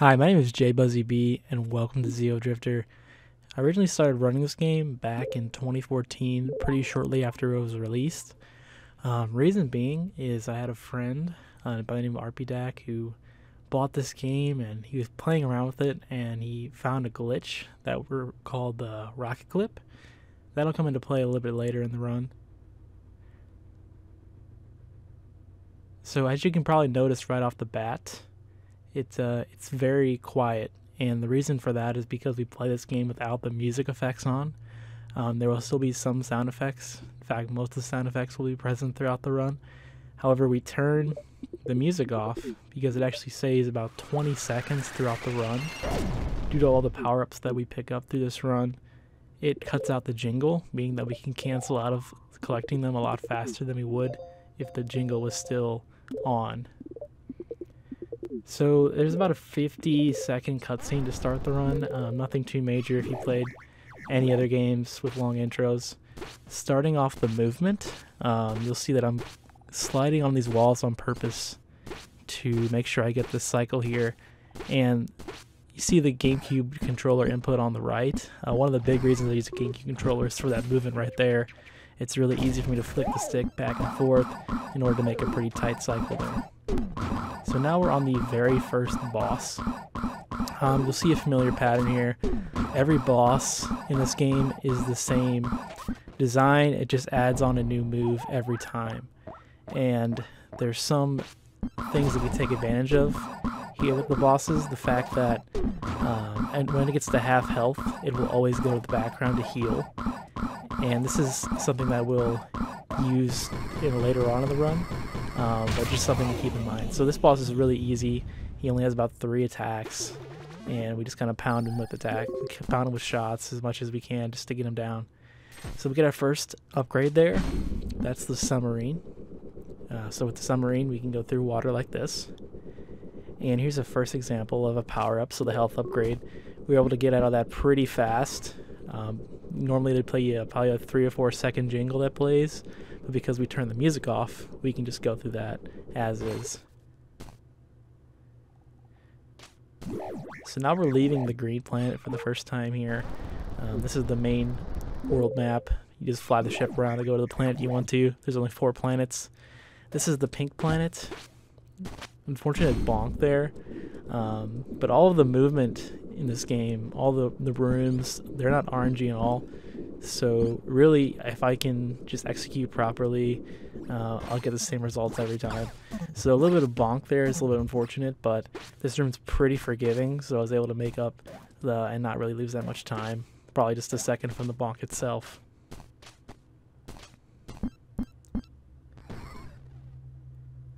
Hi, my name is JBuzzyB, and welcome to Xeodrifter. I originally started running this game back in 2014, pretty shortly after it was released. Reason being is I had a friend by the name of RPDAC who bought this game, and he was playing around with it, and he found a glitch that were called the rocket clip. That'll come into play a little bit later in the run. So as you can probably notice right off the bat, it's very quiet, and the reason for that is because we play this game without the music effects on. There will still be some sound effects. In fact, most of the sound effects will be present throughout the run. However, we turn the music off because it actually saves about 20 seconds throughout the run. Due to all the power-ups that we pick up through this run, it cuts out the jingle, meaning that we can cancel out of collecting them a lot faster than we would if the jingle was still on. So there's about a 50-second cutscene to start the run. Nothing too major if you played any other games with long intros. Starting off the movement, you'll see that I'm sliding on these walls on purpose to make sure I get this cycle here. And you see the GameCube controller input on the right. One of the big reasons I use a GameCube controller is for that movement right there. It's really easy for me to flick the stick back and forth in order to make a pretty tight cycle there. So now we're on the very first boss. You'll see a familiar pattern here. Every boss in this game is the same design, it just adds on a new move every time. And there's some things that we take advantage of here with the bosses. The fact that and when it gets to half health, it will always go to the background to heal. And this is something that we'll use later on in the run. But just something to keep in mind. So this boss is really easy. He only has about 3 attacks, and we just kind of pound him with pound him with shots as much as we can just to get him down. So we get our first upgrade there. That's the submarine. So with the submarine, we can go through water like this. And here's a first example of a power-up, so the health upgrade. We were able to get out of that pretty fast. Normally they'd play probably a 3 or 4 second jingle that plays, but because we turn the music off, we can just go through that as is. So now we're leaving the green planet for the first time here. This is the main world map. You just fly the ship around to go to the planet you want to. There's only 4 planets. This is the pink planet. Unfortunate bonk there. But all of the movement in this game, all the rooms, they're not RNG at all. So really, if I can just execute properly, I'll get the same results every time. So a little bit of bonk there is a little bit unfortunate, but this room's pretty forgiving, so I was able to make up and not really lose that much time. Probably just a second from the bonk itself.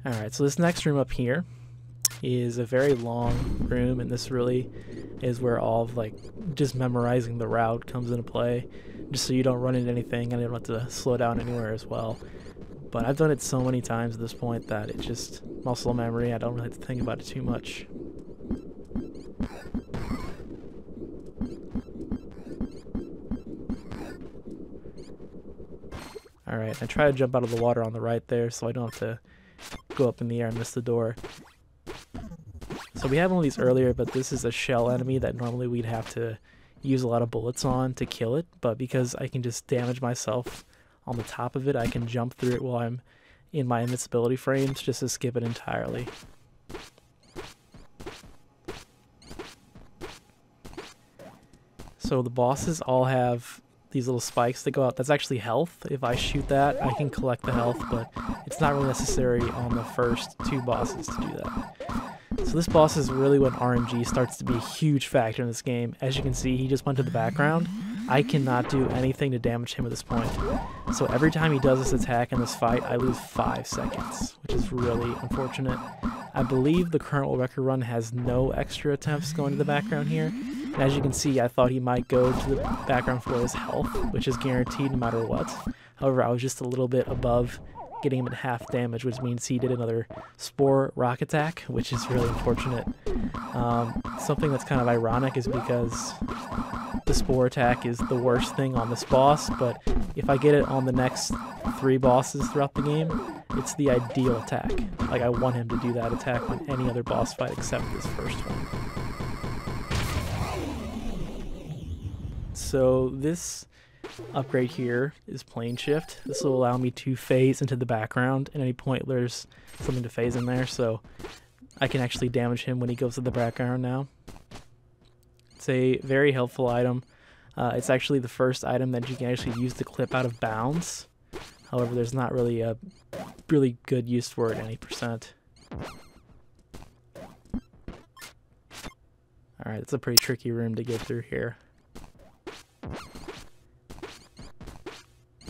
Alright, so this next room up here is a very long room, and this really is where all of just memorizing the route comes into play, just so you don't run into anything and you don't have to slow down anywhere as well. But I've done it so many times at this point that it's just muscle memory. I don't really have to think about it too much. Alright, I try to jump out of the water on the right there so I don't have to go up in the air and miss the door. So we had one of these earlier, but this is a shell enemy that normally we'd have to use a lot of bullets on to kill it, but because I can just damage myself on the top of it, I can jump through it while I'm in my invincibility frames just to skip it entirely. So the bosses all have these little spikes that go out. That's actually health. If I shoot that, I can collect the health, but it's not really necessary on the first 2 bosses to do that. So this boss is really when RNG starts to be a huge factor in this game. As you can see, he just went to the background. I cannot do anything to damage him at this point. So every time he does this attack in this fight, I lose 5 seconds, which is really unfortunate. I believe the current world record run has no extra attempts going to the background here. And as you can see, I thought he might go to the background for his health, which is guaranteed no matter what. However, I was just a little bit above getting him at half damage, which means he did another Spore rock attack, which is really unfortunate. Something that's kind of ironic is because the Spore attack is the worst thing on this boss, but if I get it on the next 3 bosses throughout the game, It's the ideal attack. Like, I want him to do that attack on any other boss fight except this first one. So this upgrade here is plane shift. This will allow me to phase into the background at any point there's something to phase in there, so I can actually damage him when he goes to the background now. It's a very helpful item. It's actually the first item that you can actually use to clip out of bounds. However, there's not really a really good use for it at any percent. Alright, it's a pretty tricky room to get through here.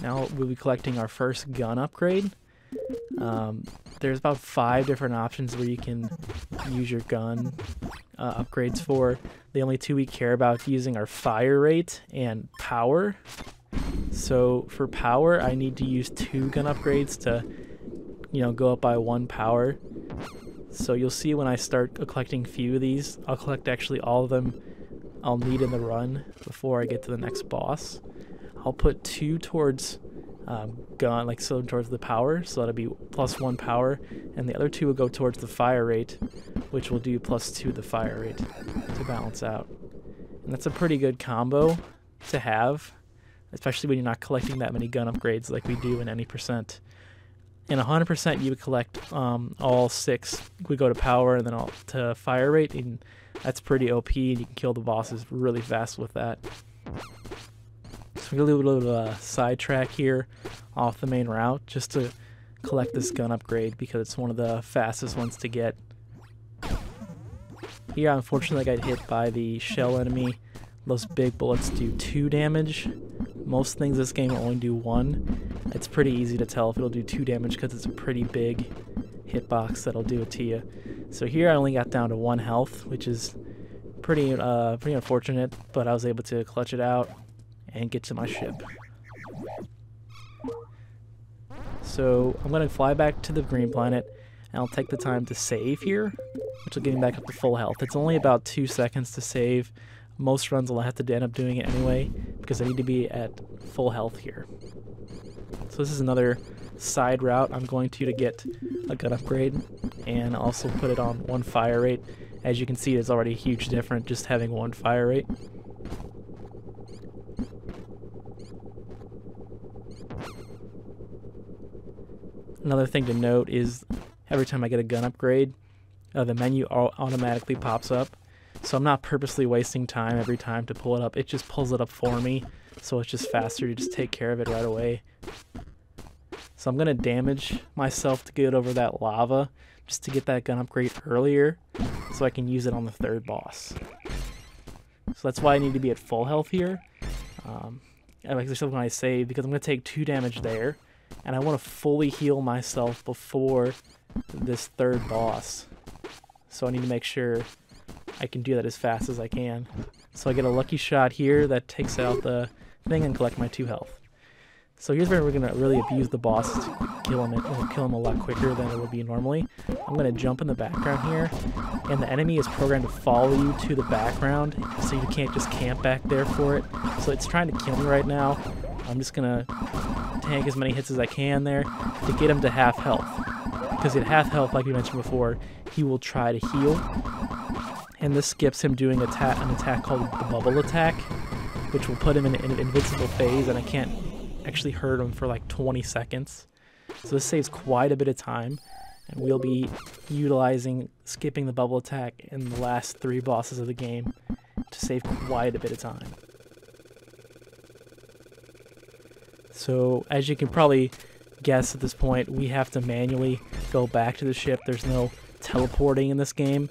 Now we'll be collecting our first gun upgrade. There's about 5 different options where you can use your gun upgrades for. The only 2 we care about using are fire rate and power. So for power, I need to use 2 gun upgrades to, go up by 1 power. So you'll see when I start collecting a few of these, I'll collect actually all of them I'll need in the run before I get to the next boss. I'll put 2 towards gun, towards the power, so that'll be +1 power, and the other 2 will go towards the fire rate, which will do +2 the fire rate to balance out. And that's a pretty good combo to have, especially when you're not collecting that many gun upgrades like we do in any percent. In 100%, you would collect all 6 would go to power and then all to fire rate, and that's pretty OP, and you can kill the bosses really fast with that. So we're going to do a little sidetrack here off the main route just to collect this gun upgrade because it's one of the fastest ones to get. Here, unfortunately, I got hit by the shell enemy. Those big bullets do 2 damage. Most things this game will only do 1. It's pretty easy to tell if it'll do 2 damage because it's a pretty big hitbox that'll do it to you. So here I only got down to 1 health, which is pretty unfortunate, but I was able to clutch it out and get to my ship. So I'm going to fly back to the green planet, and I'll take the time to save here, which will get me back up to full health. It's only about 2 seconds to save. Most runs I'll have to end up doing it anyway, because I need to be at full health here. So this is another side route I'm going to get a gun upgrade, and also put it on 1 fire rate. As you can see, it's already a huge difference just having 1 fire rate. Another thing to note is every time I get a gun upgrade, the menu automatically pops up. So I'm not purposely wasting time every time to pull it up. It just pulls it up for me, so it's just faster to just take care of it right away. So I'm going to damage myself to get over that lava just to get that gun upgrade earlier so I can use it on the 3rd boss. So that's why I need to be at full health here. Especially when I save, because I'm going to take 2 damage there. And I want to fully heal myself before this 3rd boss. So I need to make sure I can do that as fast as I can. So I get a lucky shot here that takes out the thing and collect my 2 health. So here's where we're going to really abuse the boss to kill him. It will kill him a lot quicker than it would be normally. I'm going to jump in the background here, and the enemy is programmed to follow you to the background, so you can't just camp back there for it. So it's trying to kill me right now. I'm just going to tank as many hits as I can there to get him to half health. Because at half health, like we mentioned before, he will try to heal. And this skips him doing an attack called the bubble attack, which will put him in an invincible phase, and I can't actually hurt him for like 20 seconds. So this saves quite a bit of time, and we'll be utilizing skipping the bubble attack in the last 3 bosses of the game to save quite a bit of time. So as you can probably guess at this point, we have to manually go back to the ship. There's no teleporting in this game,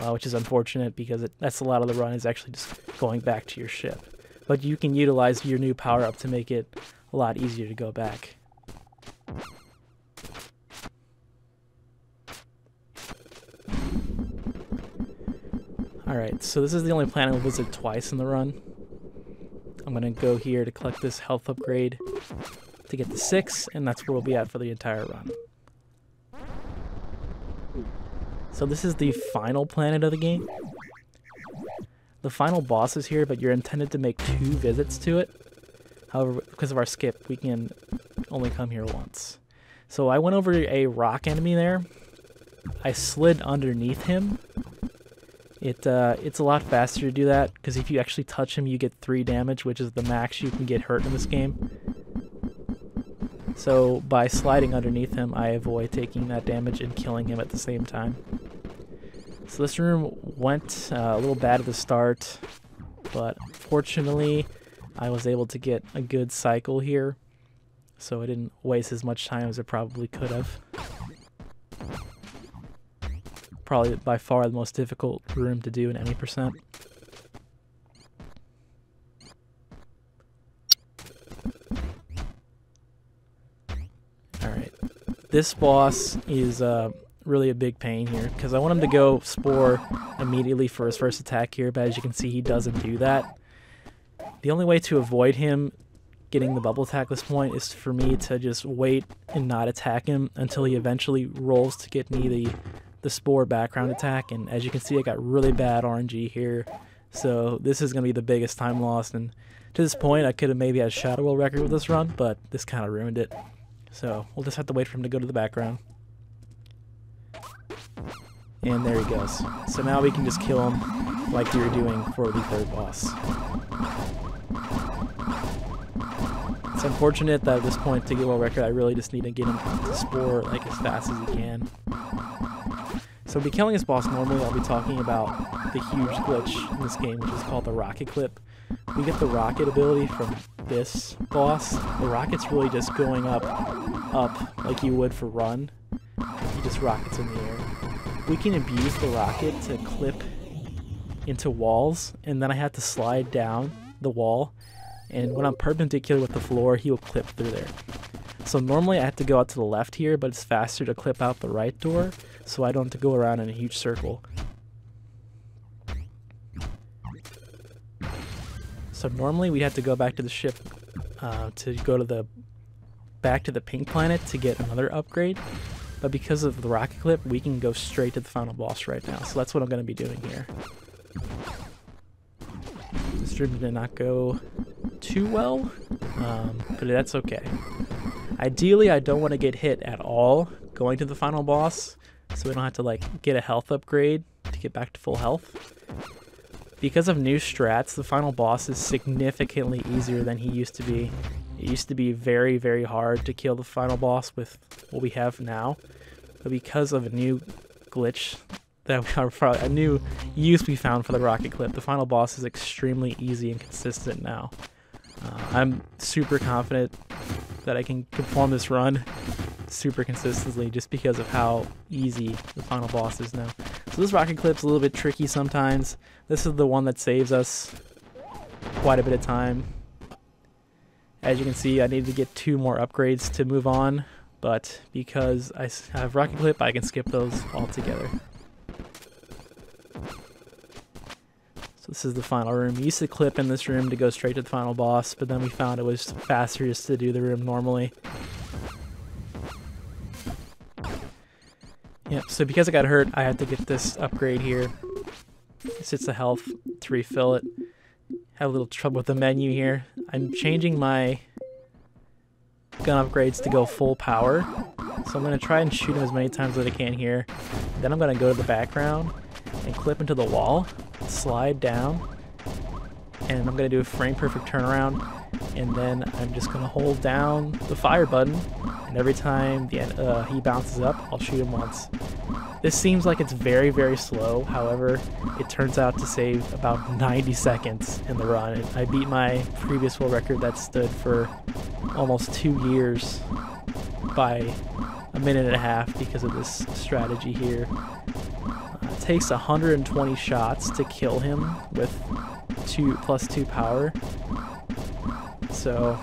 which is unfortunate because that's a lot of the run is actually just going back to your ship. But you can utilize your new power-up to make it a lot easier to go back. Alright, so this is the only planet we'll visit twice in the run. I'm going to go here to collect this health upgrade to get the 6, and that's where we'll be at for the entire run. So this is the final planet of the game. The final boss is here, but you're intended to make 2 visits to it. However, because of our skip, we can only come here once. So I went over a rock enemy there. I slid underneath him. It's a lot faster to do that, because if you actually touch him, you get 3 damage, which is the max you can get hurt in this game. So by sliding underneath him, I avoid taking that damage and killing him at the same time. So this room went a little bad at the start, but fortunately I was able to get a good cycle here, so I didn't waste as much time as I probably could have. Probably by far the most difficult room to do in any percent. Alright, this boss is really a big pain here, because I want him to go Spore immediately for his first attack here, but as you can see he doesn't do that. The only way to avoid him getting the bubble attack at this point is for me to just wait and not attack him until he eventually rolls to get me the Spore background attack, and as you can see I got really bad RNG here, so this is going to be the biggest time lost, and to this point I could have maybe had a Shadow World record with this run, but this kind of ruined it. So we'll just have to wait for him to go to the background. And there he goes. So now we can just kill him like we were doing for the third boss. It's unfortunate that at this point to get world record I really just need to get him to Spore like as fast as he can. So we'll be killing this boss normally. I'll be talking about the huge glitch in this game, which is called the rocket clip. We get the rocket ability from this boss. The rocket's really just going up like you would for run. He just rockets in the air. We can abuse the rocket to clip into walls, and then I have to slide down the wall, and when I'm perpendicular with the floor, he will clip through there. So normally I have to go out to the left here, but it's faster to clip out the right door, so I don't have to go around in a huge circle. So normally we have to go back to the ship to go to back to the pink planet to get another upgrade, but because of the rocket clip, we can go straight to the final boss right now. So that's what I'm going to be doing here. This room did not go too well, but that's okay. Ideally, I don't want to get hit at all going to the final boss, so we don't have to like get a health upgrade to get back to full health. Because of new strats, the final boss is significantly easier than he used to be. It used to be very, very hard to kill the final boss with what we have now, but because of a new glitch that a new use we found for the rocket clip, the final boss is extremely easy and consistent now. I'm super confident that I can perform this run super consistently just because of how easy the final boss is now. So this rocket clip's a little bit tricky sometimes. This is the one that saves us quite a bit of time. As you can see, I need to get 2 more upgrades to move on, but because I have rocket clip, I can skip those altogether. So this is the final room. We used to clip in this room to go straight to the final boss, but then we found it was faster just to do the room normally. Yep, so because I got hurt, I had to get this upgrade here. This hits the health to refill it. Have a little trouble with the menu here. I'm changing my gun upgrades to go full power. So I'm going to try and shoot him as many times as I can here. Then I'm going to go to the background and clip into the wall, slide down, and I'm going to do a frame perfect turnaround, and then I'm just going to hold down the fire button, and every time he bounces up, I'll shoot him once. This seems like it's very, very slow. However, it turns out to save about 90 seconds in the run. I beat my previous world record that stood for almost 2 years by 1.5 minutes because of this strategy here. It takes 120 shots to kill him with +2 power. So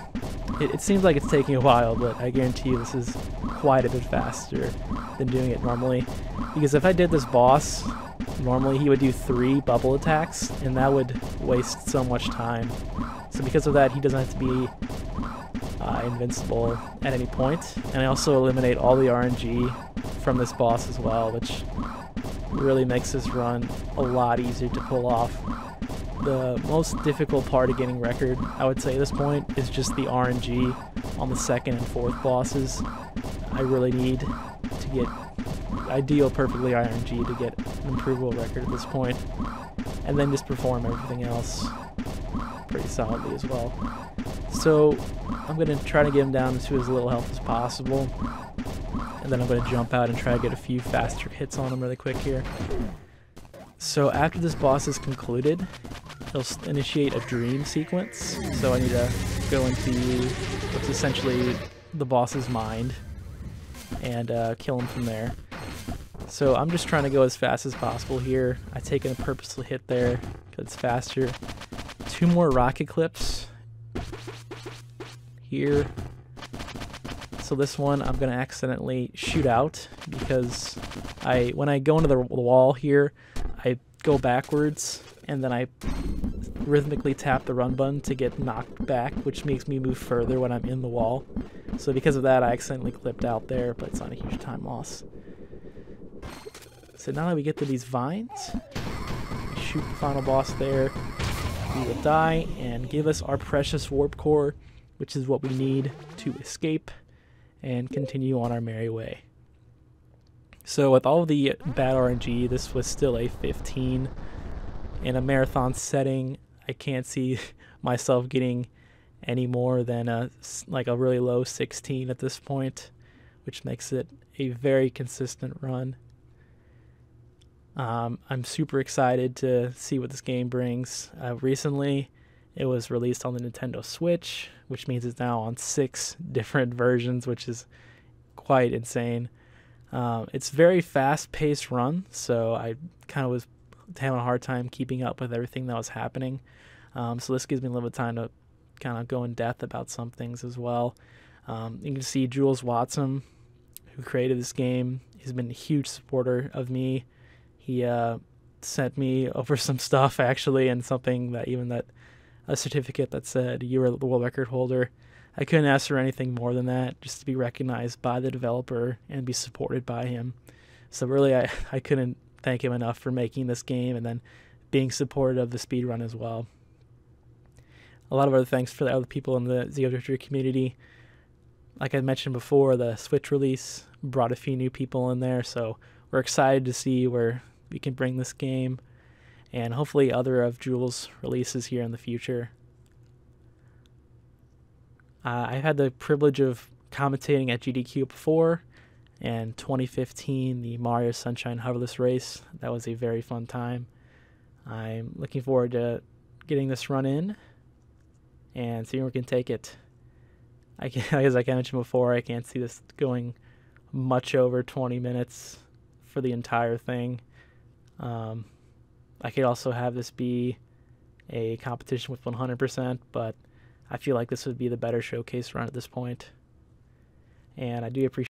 it seems like it's taking a while, but I guarantee you this is quite a bit faster than doing it normally. Because if I did this boss, normally he would do 3 bubble attacks, and that would waste so much time. So because of that, he doesn't have to be invincible at any point. And I also eliminate all the RNG from this boss as well, which really makes this run a lot easier to pull off. The most difficult part of getting record, I would say at this point, is just the RNG on the 2nd and 4th bosses. I really need to get ideal perfectly RNG to get an improvable record at this point, and then just perform everything else pretty solidly as well. So I'm going to try to get him down to as little health as possible, and then I'm going to jump out and try to get a few faster hits on him really quick here. So after this boss is concluded, he'll initiate a dream sequence. So I need to go into what's essentially the boss's mind and kill him from there. So I'm just trying to go as fast as possible here. I take in a purposeful hit there because it's faster. 2 more rocket clips here. So this one I'm going to accidentally shoot out because when I go into the wall here, I go backwards and then I rhythmically tap the run button to get knocked back, which makes me move further when I'm in the wall. So because of that, I accidentally clipped out there, but it's not a huge time loss. So now that we get to these vines, we shoot the final boss there, we will die and give us our precious warp core, which is what we need to escape and continue on our merry way. So with all the bad RNG, this was still a 15. In a marathon setting, I can't see myself getting any more than like a really low 16 at this point, which makes it a very consistent run. I'm super excited to see what this game brings. Recently, it was released on the Nintendo Switch, which means it's now on 6 different versions, which is quite insane. It's very fast-paced run, so I kind of was having a hard time keeping up with everything that was happening. So this gives me a little bit of time to kind of go in depth about some things as well. You can see Jules Watson, who created this game, has been a huge supporter of me. He sent me over some stuff actually, and something that a certificate that said you were the world record holder. I couldn't ask for anything more than that, just to be recognized by the developer and be supported by him. So really, I couldn't thank him enough for making this game and then being supportive of the speedrun as well. A lot of other thanks for the other people in the Xeodrifter community. Like I mentioned before, the Switch release brought a few new people in there, so we're excited to see where we can bring this game, and hopefully other of Jules' releases here in the future. I've had the privilege of commentating at GDQ before, and 2015, the Mario Sunshine Hoverless Race. That was a very fun time. I'm looking forward to getting this run in and seeing where we can take it. As I mentioned before, I can't see this going much over 20 minutes for the entire thing. I could also have this be a competition with 100%, but I feel like this would be the better showcase run at this point. And I do appreciate